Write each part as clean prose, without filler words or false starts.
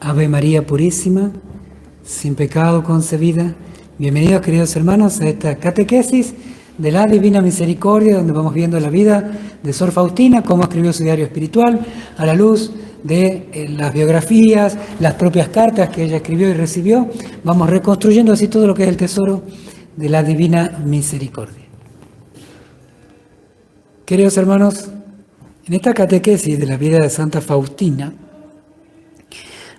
Ave María Purísima, sin pecado concebida. Bienvenidos, queridos hermanos, a esta catequesis de la Divina Misericordia, donde vamos viendo la vida de Sor Faustina, cómo escribió su diario espiritual, a la luz de las biografías, las propias cartas que ella escribió y recibió. Vamos reconstruyendo así todo lo que es el tesoro de la Divina Misericordia. Queridos hermanos, en esta catequesis de la vida de Santa Faustina,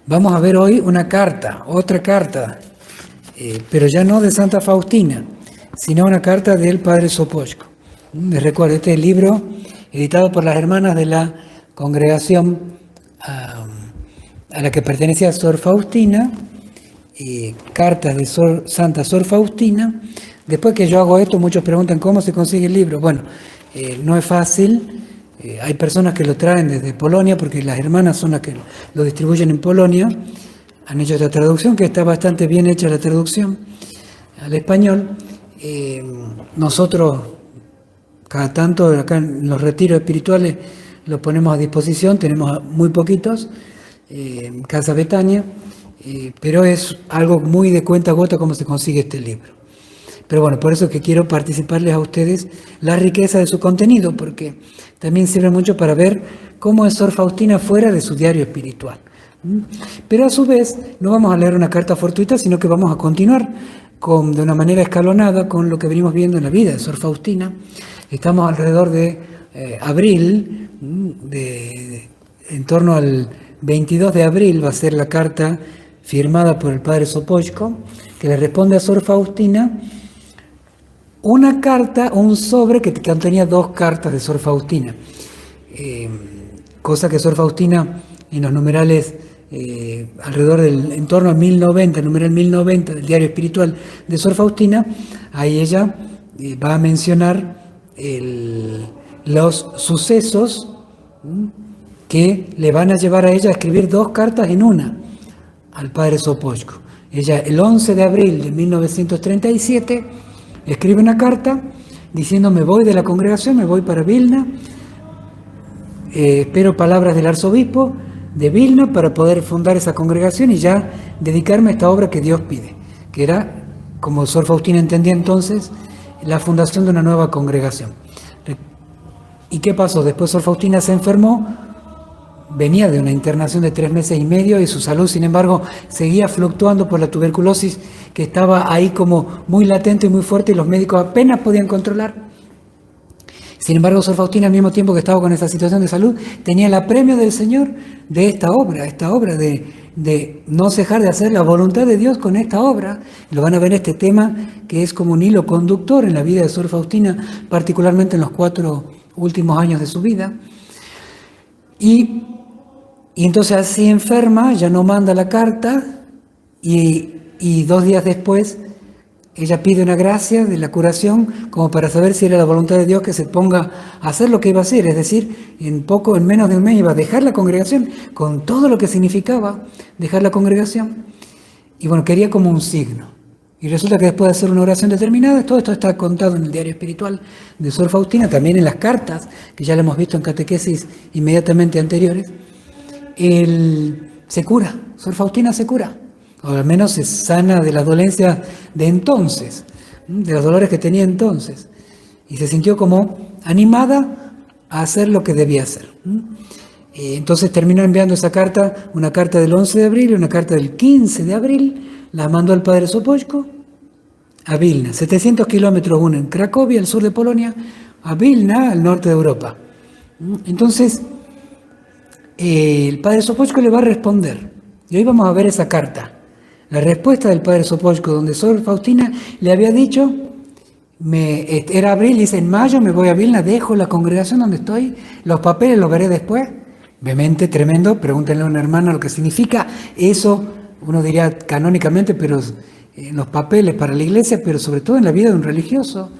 vamos a ver hoy una carta, otra carta, pero ya no de Santa Faustina, sino una carta del Padre Sopocko. Les recuerdo, este es el libro editado por las hermanas de la congregación a la que pertenecía Sor Faustina, cartas de Santa Sor Faustina. Después que yo hago esto, muchos preguntan cómo se consigue el libro. Bueno, no es fácil. Hay personas que lo traen desde Polonia, porque las hermanas son las que lo distribuyen en Polonia. Han hecho esta traducción, que está bastante bien hecha la traducción al español. Nosotros, cada tanto, acá en los retiros espirituales, los ponemos a disposición. Tenemos muy poquitos, en Casa Betania, pero es algo muy de cuenta gota cómo se consigue este libro. Pero bueno, por eso es que quiero participarles a ustedes la riqueza de su contenido, porque también sirve mucho para ver cómo es Sor Faustina fuera de su diario espiritual. Pero a su vez, no vamos a leer una carta fortuita, sino que vamos a continuar de una manera escalonada con lo que venimos viendo en la vida de Sor Faustina. Estamos alrededor de abril, en torno al 22 de abril va a ser la carta firmada por el Padre Sopocko, que le responde a Sor Faustina una carta, un sobre que contenía 2 cartas de Sor Faustina, cosa que Sor Faustina en los numerales alrededor en torno al 1090, el numeral 1090 del diario espiritual de Sor Faustina, ahí ella va a mencionar los sucesos que le van a llevar a ella a escribir 2 cartas en una al Padre Sopocko. Ella el 11 de abril de 1937 escribe una carta diciendo: me voy de la congregación, me voy para Vilna, espero palabras del arzobispo de Vilna para poder fundar esa congregación y ya dedicarme a esta obra que Dios pide, que era, como Sor Faustina entendía entonces, la fundación de una nueva congregación. ¿Y qué pasó? Después Sor Faustina se enfermó, venía de una internación de 3 meses y medio y su salud, sin embargo, seguía fluctuando por la tuberculosis, que estaba ahí como muy latente y muy fuerte y los médicos apenas podían controlar. Sin embargo, Sor Faustina, al mismo tiempo que estaba con esa situación de salud, tenía el apremio del Señor de esta obra de no cejar de hacer la voluntad de Dios con esta obra. Lo van a ver este tema que es como un hilo conductor en la vida de Sor Faustina, particularmente en los 4 últimos años de su vida. Y entonces así enferma, ya no manda la carta y 2 días después ella pide una gracia de la curación como para saber si era la voluntad de Dios que se ponga a hacer lo que iba a hacer. Es decir, en menos de un mes iba a dejar la congregación con todo lo que significaba dejar la congregación. Y bueno, quería como un signo. Y resulta que después de hacer una oración determinada, todo esto está contado en el diario espiritual de Sor Faustina, también en las cartas, que ya lo hemos visto en catequesis inmediatamente anteriores. Se cura, Sor Faustina se cura, o al menos se sana de las dolencias de entonces, de los dolores que tenía entonces, y se sintió como animada a hacer lo que debía hacer. Entonces terminó enviando esa carta, una carta del 11 de abril y una carta del 15 de abril, la mandó al Padre Sopocko a Vilna, 700 kilómetros, una en Cracovia, al sur de Polonia, a Vilna, al norte de Europa. Entonces, el Padre Sopocko le va a responder, y hoy vamos a ver esa carta, la respuesta del Padre Sopocko, donde Sor Faustina le había dicho, era abril, dice: en mayo me voy a Vilna, dejo la congregación donde estoy, los papeles los veré después. Obviamente, tremendo, pregúntenle a una hermana lo que significa eso, uno diría canónicamente, pero en los papeles para la iglesia, pero sobre todo en la vida de un religioso.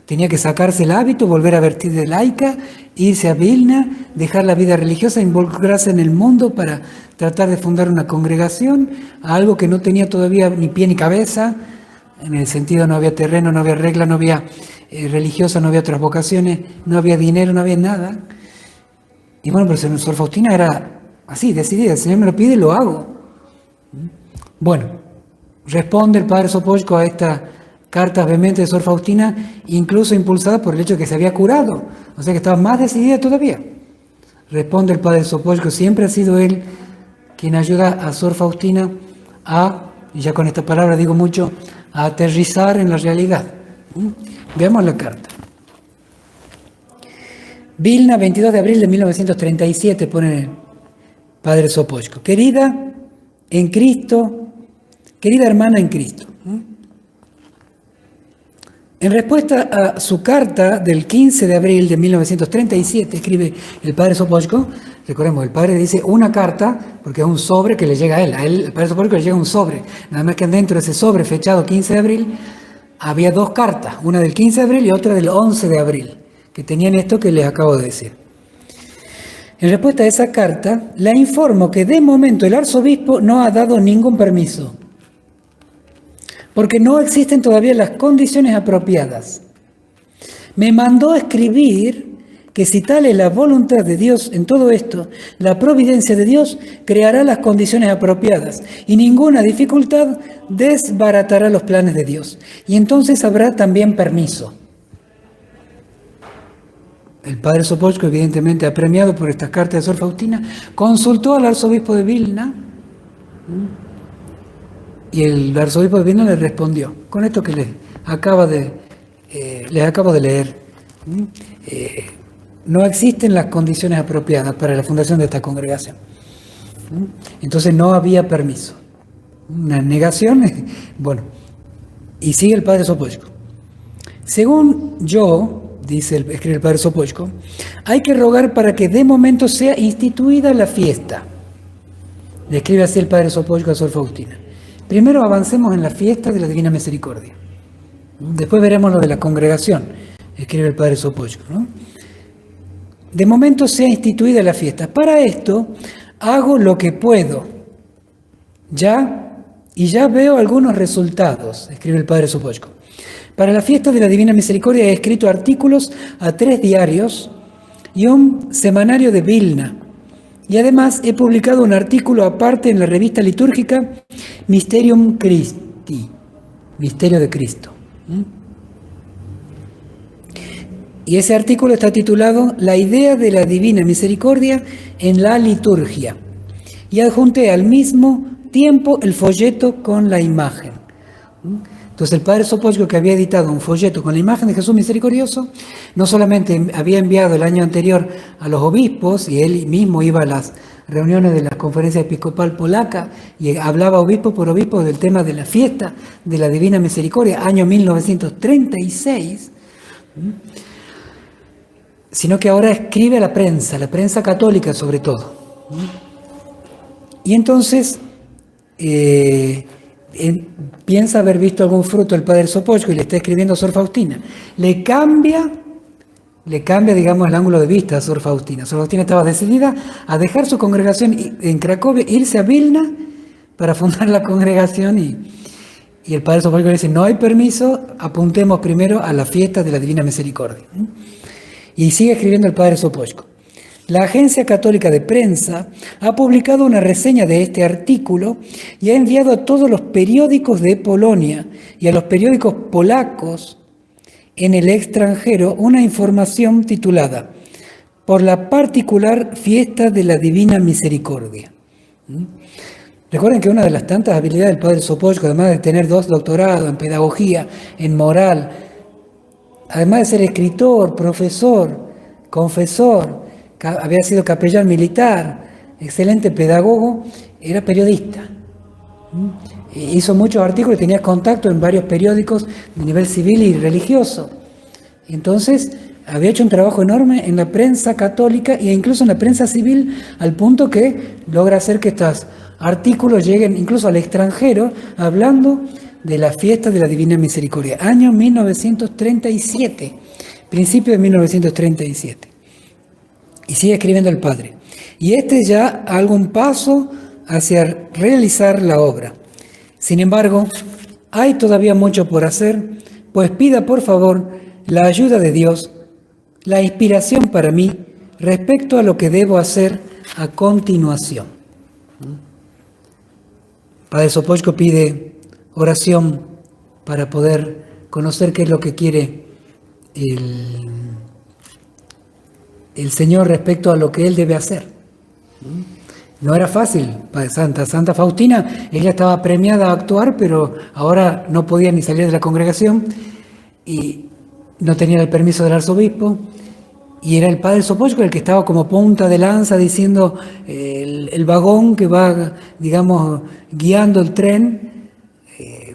Tenía que sacarse el hábito, volver a vestir de laica, irse a Vilna, dejar la vida religiosa, involucrarse en el mundo para tratar de fundar una congregación, algo que no tenía todavía ni pie ni cabeza, en el sentido no había terreno, no había regla, no había religiosa, no había otras vocaciones, no había dinero, no había nada. Y bueno, pero Sor Faustina era así, decidida: el Señor me lo pide, lo hago. Bueno, responde el padre Sopocko a esta carta vehemente de Sor Faustina, incluso impulsada por el hecho de que se había curado, o sea que estaba más decidida todavía. Responde el padre Sopocko, siempre ha sido él quien ayuda a Sor Faustina a, y ya con esta palabra digo mucho, a aterrizar en la realidad. Veamos la carta. Vilna, 22 de abril de 1937, pone el padre Sopocko. Querida en Cristo, querida hermana en Cristo. En respuesta a su carta del 15 de abril de 1937, escribe el padre Sopocko, recordemos, el padre dice una carta, porque es un sobre que le llega a él, el padre Sopocko le llega un sobre, nada más que dentro de ese sobre fechado 15 de abril, había dos cartas, una del 15 de abril y otra del 11 de abril, que tenían esto que les acabo de decir. En respuesta a esa carta, le informo que de momento el arzobispo no ha dado ningún permiso, porque no existen todavía las condiciones apropiadas. Me mandó escribir que si tal es la voluntad de Dios en todo esto, la providencia de Dios creará las condiciones apropiadas y ninguna dificultad desbaratará los planes de Dios. Y entonces habrá también permiso. El padre Sopocko, evidentemente apremiado por estas cartas de Sor Faustina, consultó al arzobispo de Vilna y el arzobispo de Vilna le respondió con esto que les acabo de leer. No existen las condiciones apropiadas para la fundación de esta congregación. Entonces no había permiso. Una negación. Bueno, y sigue el padre Sopocko. Según yo, escribe el padre Sopocko, hay que rogar para que de momento sea instituida la fiesta. Le escribe así el padre Sopocko a Sor Faustina. Primero avancemos en la fiesta de la Divina Misericordia. Después veremos lo de la congregación, escribe el padre Sopocko, ¿no? De momento sea instituida la fiesta. Para esto hago lo que puedo. Ya veo algunos resultados, escribe el padre Sopocko. Para la fiesta de la Divina Misericordia he escrito artículos a 3 diarios y un semanario de Vilna. Y además he publicado un artículo aparte en la revista litúrgica Mysterium Christi, Misterio de Cristo. Y ese artículo está titulado La idea de la Divina Misericordia en la liturgia. Y adjunté al mismo tiempo el folleto con la imagen. Entonces el padre Sopocko, que había editado un folleto con la imagen de Jesús misericordioso, no solamente había enviado el año anterior a los obispos, y él mismo iba a las reuniones de la conferencia episcopal polaca y hablaba obispo por obispo del tema de la fiesta de la Divina Misericordia, año 1936, sino que ahora escribe a la prensa católica sobre todo. Y entonces piensa haber visto algún fruto el padre Sopocko y le está escribiendo a Sor Faustina. Le cambia, digamos, el ángulo de vista a Sor Faustina. Sor Faustina estaba decidida a dejar su congregación en Cracovia, irse a Vilna para fundar la congregación y el padre Sopocko le dice, no hay permiso, apuntemos primero a la fiesta de la Divina Misericordia. Y sigue escribiendo el padre Sopocko. La Agencia Católica de Prensa ha publicado una reseña de este artículo y ha enviado a todos los periódicos de Polonia y a los periódicos polacos en el extranjero una información titulada Por la particular fiesta de la Divina Misericordia. Recuerden que una de las tantas habilidades del padre Sopocko, además de tener 2 doctorados en pedagogía, en moral, además de ser escritor, profesor, confesor, había sido capellán militar, excelente pedagogo, era periodista. Hizo muchos artículos y tenía contacto en varios periódicos de nivel civil y religioso. Entonces, había hecho un trabajo enorme en la prensa católica e incluso en la prensa civil, al punto que logra hacer que estos artículos lleguen incluso al extranjero, hablando de la fiesta de la Divina Misericordia, año 1937, principio de 1937. Y sigue escribiendo el padre. Y este es ya algún paso hacia realizar la obra. Sin embargo, hay todavía mucho por hacer, pues pida por favor la ayuda de Dios, la inspiración para mí respecto a lo que debo hacer a continuación. Padre Sopoćko pide oración para poder conocer qué es lo que quiere el Señor respecto a lo que Él debe hacer. No era fácil para Santa Faustina, ella estaba premiada a actuar, pero ahora no podía ni salir de la congregación y no tenía el permiso del arzobispo. Y era el padre Sopoćko el que estaba como punta de lanza diciendo el vagón que va, digamos, guiando el tren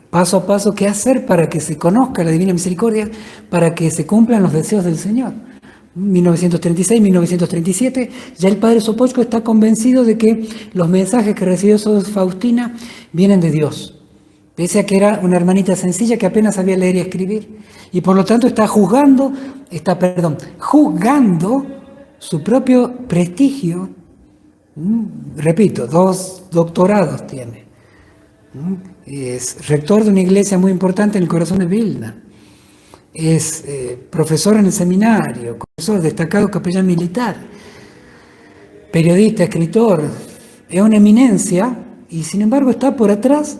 paso a paso, qué hacer para que se conozca la Divina Misericordia, para que se cumplan los deseos del Señor. 1936, 1937, ya el padre Sopoćko está convencido de que los mensajes que recibió Sor Faustina vienen de Dios, pese a que era una hermanita sencilla que apenas sabía leer y escribir, y por lo tanto está juzgando su propio prestigio. Repito, 2 doctorados tiene. Es rector de una iglesia muy importante en el corazón de Vilna. Es profesor en el seminario, profesor destacado capellán militar, periodista, escritor. Es una eminencia y sin embargo está por atrás,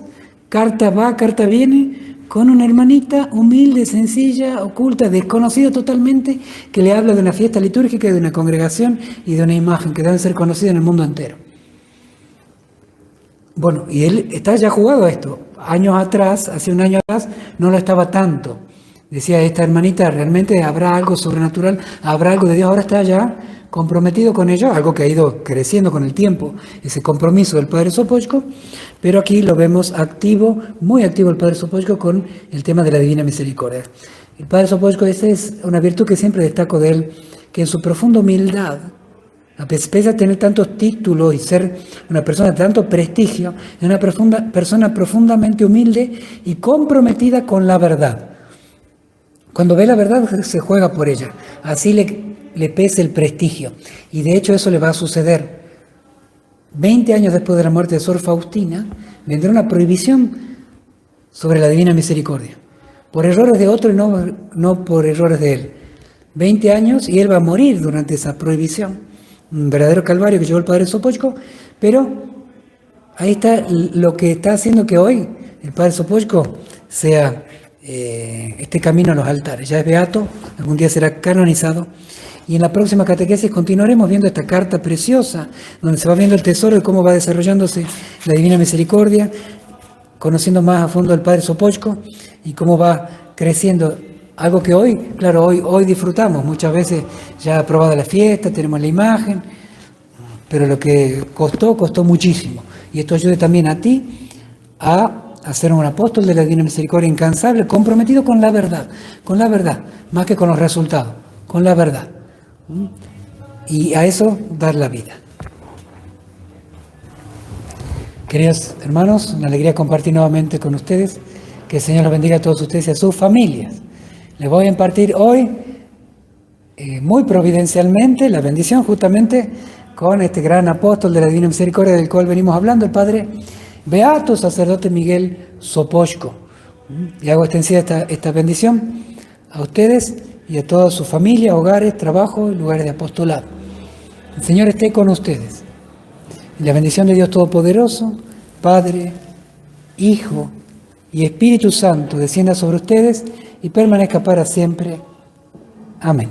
carta va, carta viene, con una hermanita humilde, sencilla, oculta, desconocida totalmente, que le habla de una fiesta litúrgica, de una congregación y de una imagen que deben ser conocidas en el mundo entero. Bueno, y él está ya jugado a esto. Años atrás, hace un año atrás, no lo estaba tanto. Decía, esta hermanita, realmente habrá algo sobrenatural, habrá algo de Dios. Ahora está ya comprometido con ello, algo que ha ido creciendo con el tiempo, ese compromiso del padre Sopoćko, pero aquí lo vemos activo, muy activo el padre Sopoćko con el tema de la Divina Misericordia. El padre Sopoćko, esa es una virtud que siempre destaco de él, que en su profunda humildad, a pesar de tener tantos títulos y ser una persona de tanto prestigio, es una persona profundamente humilde y comprometida con la verdad. Cuando ve la verdad se juega por ella, así le pese el prestigio. Y de hecho eso le va a suceder. 20 años después de la muerte de Sor Faustina, vendrá una prohibición sobre la Divina Misericordia, por errores de otro y no por errores de él. 20 años y él va a morir durante esa prohibición. Un verdadero calvario que llevó el padre Sopoćko, pero ahí está lo que está haciendo que hoy el padre Sopoćko sea este camino a los altares. Ya es beato, algún día será canonizado. Y en la próxima catequesis continuaremos viendo esta carta preciosa, donde se va viendo el tesoro de cómo va desarrollándose la Divina Misericordia, conociendo más a fondo al padre Sopoćko y cómo va creciendo. Algo que hoy, claro, hoy disfrutamos, muchas veces ya aprobada la fiesta, tenemos la imagen, pero lo que costó muchísimo. Y esto ayude también a ti a ser un apóstol de la Divina Misericordia incansable, comprometido con la verdad, más que con los resultados, con la verdad. Y a eso dar la vida. Queridos hermanos, una alegría compartir nuevamente con ustedes, que el Señor los bendiga a todos ustedes y a sus familias. Les voy a impartir hoy, muy providencialmente, la bendición justamente con este gran apóstol de la Divina Misericordia del cual venimos hablando, el Padre Beato Sacerdote Miguel Sopoćko. Y hago extensiva esta bendición a ustedes y a toda su familia, hogares, trabajo y lugares de apostolado. El Señor esté con ustedes. Y la bendición de Dios Todopoderoso, Padre, Hijo y Espíritu Santo descienda sobre ustedes y permanezca para siempre. Amén.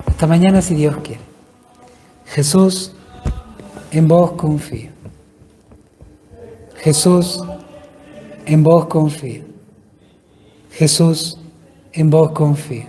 Hasta mañana si Dios quiere. Jesús, en vos confío. Jesús, en vos confío. Jesús, en vos confío.